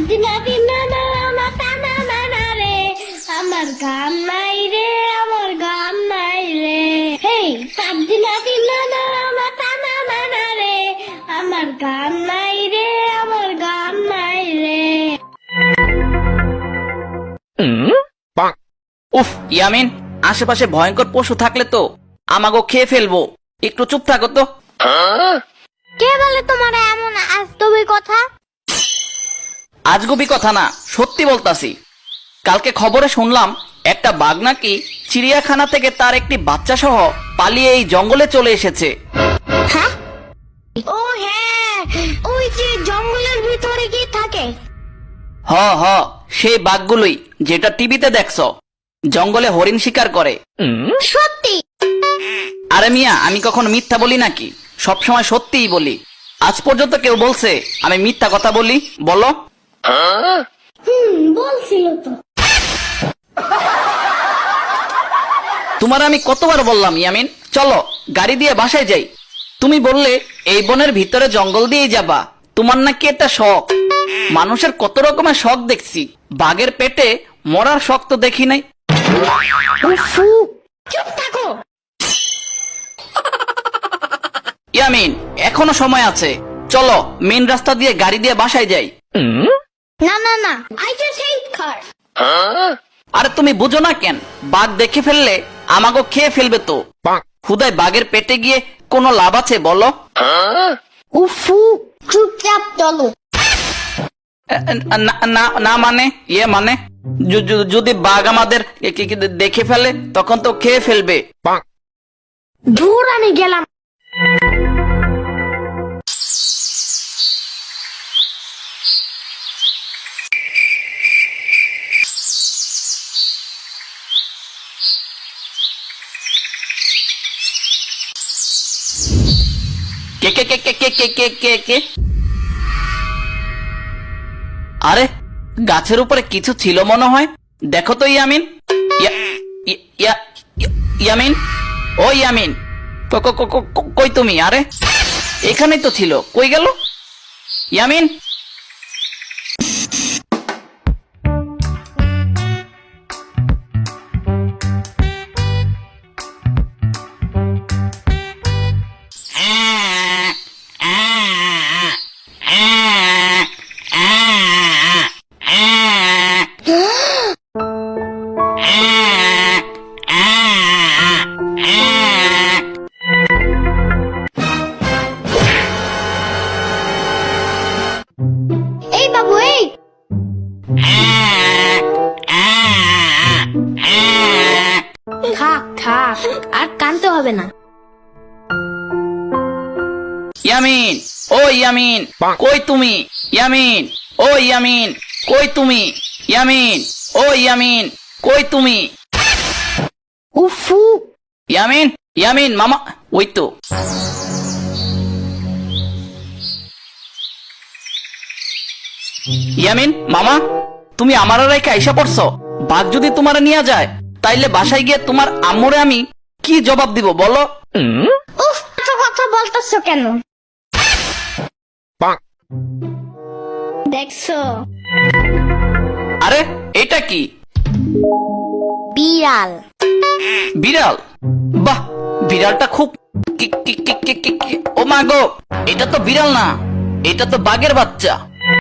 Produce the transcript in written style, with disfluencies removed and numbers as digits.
দিনা দিনা না মাতা না না না রে, আমার গান নাই রে, আমার গান নাই রে। হেই দিনা দিনা না মাতা না না না রে, আমার গান নাই রে, আমার গান নাই রে। উফ ইয়ামিন, আশেপাশে ভয়ঙ্কর পশু থাকলে তো আমাগো খেয়ে ফেলবো, একটু চুপ থাকো তো। কে বলে তোমার এমন আজগবি কথা? আজগুবি কথা না, সত্যি বলতাছি। কালকে খবরে শুনলাম একটা বাঘ নাকি চিড়িয়াখানা থেকে তার একটি বাচ্চা সহ পালিয়ে এই জঙ্গলে চলে এসেছে। হ্যাঁ? ও হ্যাঁ, ওই যে জঙ্গলের ভিতরে কি থাকে? হ হ, সেই বাঘগুলোই যেটা টিভিতে দেখছো, জঙ্গলে হরিণ শিকার করে। সত্যি? আরে মিয়া, আমি কখনো মিথ্যা বলি নাকি? সবসময় সত্যিই বলি। আজ পর্যন্ত কেউ বলছে আমি মিথ্যা কথা বলি? বলো। বলছিল তো। তোমার আমি কতবার বললাম ইয়ামিন, চলো গাড়ি দিয়ে বাসায় যাই। তুমি বললে এই বনের ভিতরে জঙ্গল দিয়েই যাবা, তোমার নাকি এটা শখ। মানুষের কত রকমের শখ দেখছি, বাঘের পেটে মরার শখ তো দেখি নাই। চুপ থাকো। ইয়ামিন, এখনো সময় আছে, চলো মেন রাস্তা দিয়ে গাড়ি দিয়ে বাসায় যাই। না না না, আই জাস্ট হেট কার। আরে তুমি বুঝো না কেন? বাঘ দেখে ফেললে আমাকে খেয়ে ফেলবে তো। খুদাই বাঘের পেটে গিয়ে কোনো লাভ আছে বলো? উফু, চুপচাপ চলো। না মানে ইয়ে মানে যদি বাঘ আমাদের দেখে ফেলে তখন তো খেয়ে ফেলবে। দূর আমি গেলাম। কে কে কে কে কে কে কে কে কে? আরে গাছের উপরে কিছু ছিল মনে হয়, দেখো তো ইয়ামিন। ইয়ামিন, ও ইয়ামিন, কই তুমি? আরে এখানেই তো ছিল, কই গেল ইয়ামিন? এই বাবু, এই থাক থাক, আর কানতে হবে না। ইয়ামিন, ও ইয়ামিন, কই তুমি? ইয়ামিন, ও ইয়ামিন, কই তুমি? ইয়ামিন, ও ইয়ামিন, কই তুমি? উফু, ইয়ামিন, ইয়ামিন মামা, ওই তো। ইয়ামিন মামা, তুমি আমার রেখে আইসা পড়ছো। বাঘ যদি তোমার নিয়ে যায় তাইলে বাসায় গিয়ে তোমার আম্মুরে আমি কি জবাব দিব বলো? উফ, এত কথা বলতেছো কেন? দেখছো? আরে এটা কি? বিড়াল। বিড়াল? বাহ, বিড়ালটা খুব ও মা গো, এটা তো বিড়াল না, এটা তো বাঘের বাচ্চা।